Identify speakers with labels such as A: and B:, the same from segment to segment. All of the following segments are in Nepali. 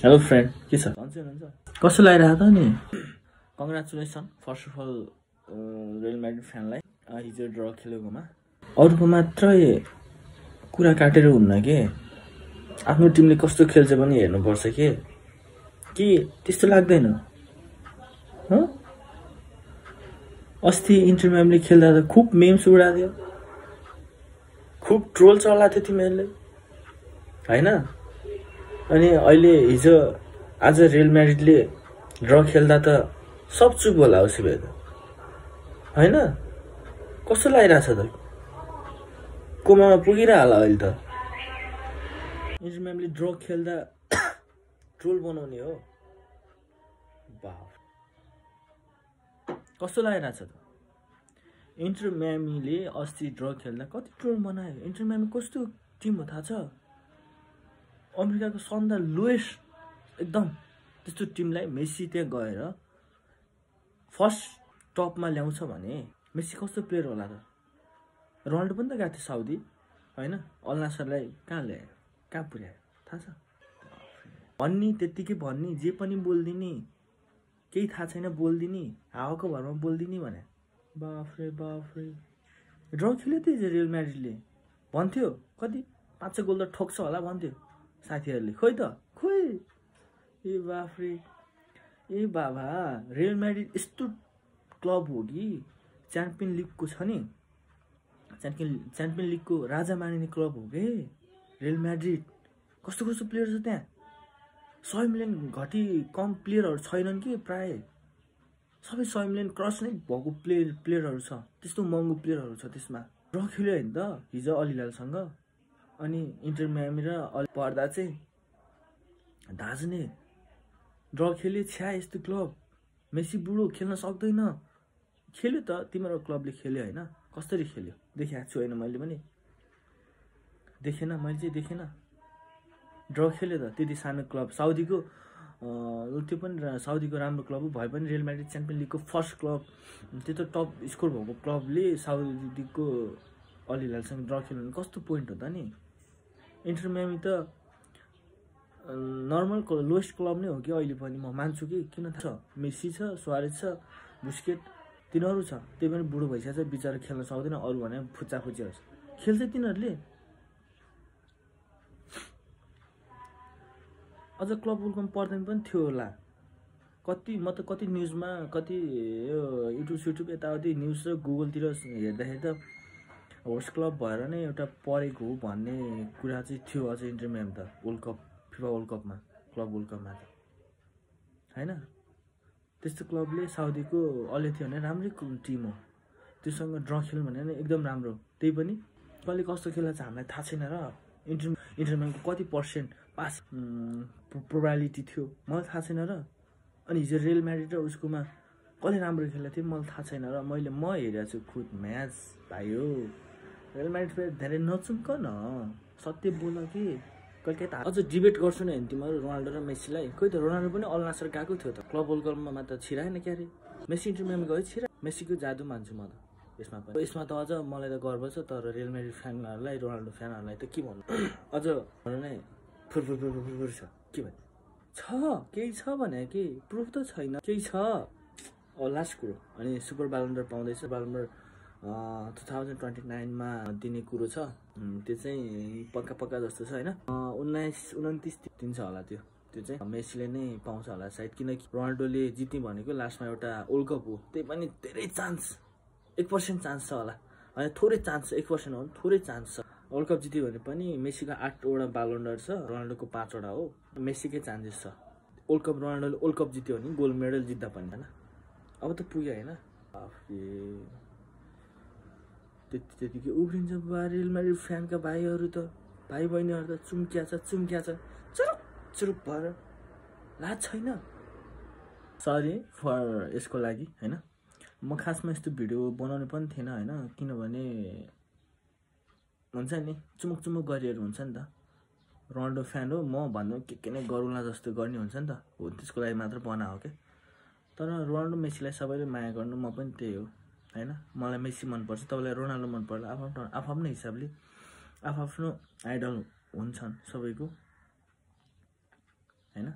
A: हेलो फ्रेन्ड, के छ? कसो लागिरहेको त नि? Congratulations first of all Real Madrid फ्यानलाई हिजो ड्र खेलेकोमा। अरूको मात्रै कुरा काटेर हुन्न के, आफ्नो टिमले कस्तो खेल्छ पनि हेर्नुपर्छ के त्यस्तो लाग्दैन? अस्ति इन्टर म्यामले खेल्दा त खुब मेम्स उडादियो, खुब ट्रोल चलाएको थियो तिमीहरूले हैन? अनि अहिले हिजो आज रियल म्याड्रिडले ड्र खेल्दा त सब चुप होला उसै भए त हैन? कस्तो लागिरहेछ त? कोमामा पुगिरहला अहिले त। इन्टर म्यामले ड्र खेल्दा ट्रोल बनाउने हो बाफ। कस्तो लागिरहेछ त? इन्टर म्यामीले अस्ति ड्र खेल्दा कति ट्रोल बनायो। इन्टर म्यामी कस्तो टिम हो थाहा छ? अमेरिकाको सबभन्दा लोएस्ट एकदम त्यस्तो टिमलाई मेसी त्यहाँ गएर फर्स्ट टपमा ल्याउँछ भने मेसी कस्तो प्लेयर होला त? रोनाल्डो पनि त गएको थियो साउदी हैन? अल नासरलाई कहाँ ल्यायो, कहाँ पुर्यायो थाहा छ? भन्ने त्यत्तिकै भन्ने, जे पनि बोलिदिने, केही थाहा छैन बोलिदिने, हावाको भरमा बोलिदिने भने बाफ्रे बाफ्रे। ड्र खेल्यो त हिजो रियल म्याड्रिडले, भन्थ्यो कति 5 गोल त ठोक्छ होला भन्थ्यो साथीहरूले। खोइ त खोइ, ए बाफ्रे, ए बाबा। रियल म्याड्रिड यस्तो क्लब हो कि च्याम्पियन लिगको छ नि, च्याम्पियन लिगको राजा मानिने क्लब हो के रियल म्याड्रिड। कस्तो कस्तो प्लेयर छ त्यहाँ, 100 मिलियन घटी कम प्लेयरहरू छैनन् कि, प्राय सबै 100 मिलियन क्रस नै भएको प्लेयरहरू छ। त्यस्तो महँगो प्लेयरहरू छ त्यसमा। ड्र खेल्यो होइन त हिजो अल हिलालसँग। अनि इन्टर म्यामी र पर्दा चाहिँ दाजुले ड्र खेल्यो। छ्या यस्तो क्लब, मेसी बुढो खेल्न सक्दैन। खेल्यो त तिम्रो क्लबले खेल्यो होइन? कसरी खेल्यो देखिरहेको छु होइन मैले पनि, देखेन मैले चाहिँ देखेन। ड्र खेल्यो त त्यति सानो क्लब, साउदीको त्यो पनि साउदीको राम्रो क्लब भए पनि रियल म्याड्रिड च्याम्पियन लिगको फर्स्ट क्लब, त्यो त टप स्कोर भएको क्लबले साउदीको अल हिलालसँग ड्र खेल्नु भने कस्तो पोइन्ट हो त नि? इन्टर म्यामी त नर्मल लोएस्ट क्लब नै हो कि अहिले पनि, म मान्छु कि। किन थाहा छ? मेसी छ, सुवारेज छ, बुस्केट, तिनीहरू छ। त्यही पनि बुढो भइसकेको छ बिचरा, खेल्न सक्दैन। अरू भने फुच्चाफुच्चीहरू छ, खेल्छ तिनीहरूले। अझ क्लब वर्ल्ड कप पर्दैन पनि थियो होला कति। म त कति न्युजमा, कति यो युट्युब यताउति न्युज र गुगलतिर हेर्दाखेरि त होस्ट क्लब भएर नै एउटा परेको हो भन्ने कुरा चाहिँ थियो। अझ इन्टर म्यामी त वर्ल्ड कप, फिफा वर्ल्ड कपमा, क्लब वर्ल्ड कपमा त हैन? त्यस्तो क्लबले साउदीको अलि थियो भने राम्रै टिम हो, त्योसँग ड्र खेल्नु भने नि एकदम राम्रो। त्यही पनि कहिले कस्तो खेल्छ हामीलाई थाहा छैन र इन्टर म्यामीको कति पर्सेन्ट पास प्रोबाबिलिटी थियो मलाई थाहा छैन र। अनि हिजो रियल म्याड्रिड र उसकोमा कसले राम्रो खेलेको थियो मलाई थाहा छैन र। म हेरेको छु खुद म्याच भाइयो। रियल म्याड्रिड धेरै नचुम्क न, सत्य बोल कि। कहिले त अझ डिबेट गर्छु नि तिमीहरू रोनाल्डो र मेसीलाई। खोइ त रोनाल्डो पनि अल नासर गएको थियो त, क्लब वर्ल्ड कपमा त छिराएन क्यारे। मेसी इन्टर म्यामी गयो छिरा। मेसीको जादु मान्छु म त यसमा पनि। यसमा त अझ मलाई त गर्व छ, तर रियल म्याड्रिड फ्यानहरूलाई, रोनाल्डो फ्यानहरूलाई त के भन्नु अझ भन्नु नै फुर छ। के भन्नु छ, केही छ भने कि प्रुफ त छैन, केही छ लास्ट कुरो। अनि सुपर ब्यालोन्डर पाउँदैछ, ब्यालोन्डर 2029 मा दिने कुरो छ। त्यो चाहिँ पक्का जस्तो छ होइन? 29-29 दिन्छ होला त्यो चाहिँ मेसीले नै पाउँछ होला सायद। किनकि रोनाल्डोले जित्ने भनेको लास्टमा एउटा वर्ल्ड कप हो, त्यही पनि धेरै चान्स, 1% चान्स छ होला होइन? थोरै चान्स छ, 1% हो थोरै चान्स छ। वर्ल्ड कप जित्यो भने पनि मेसीको 8वटा ब्यालोन्डर छ, रोनाल्डोको 5वटा हो। मेसीकै चान्सेस छ। वर्ल्ड कप रोनाल्डोले वर्ल्ड कप जित्यो भने गोल्ड मेडल जित्दा पनि होइन? अब त पुग्यो होइन? त्यतिकै उफ्रिन्छ रियल म्याड्रिड फ्यानका भाइहरू त, भाइ बहिनीहरू त चुम्क्या छ चुरुप भएर। लाज छैन? सरी फर यसको लागि होइन? म खासमा यस्तो भिडियो बनाउने पनि थिएन होइन? किनभने हुन्छ नि चुमुक गरिहरू हुन्छ नि त। रोनाल्डो फ्यान हो म भन्नु के नै गरौँला जस्तो गर्ने हुन्छ नि त, हो त्यसको लागि मात्र बनाएको के। तर रोनाल्डो मेसीलाई सबैले माया गर्नु, म पनि त्यही हो हैन? मलाई मेसी मनपर्छ, तपाईँलाई रोनाल्डो मनपर्छ। आफ्नो हिसाबले आफ्नो आइडल हुन्छन् सबैको हैन?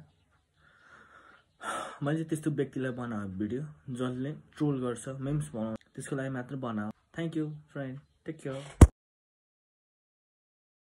A: मैले त्यस्तो व्यक्तिलाई बनाएको भिडियो जसले ट्रोल गर्छ, मेम्स बनाउँछ, त्यसको लागि मात्र बनाऊ। Thank you friend, take care.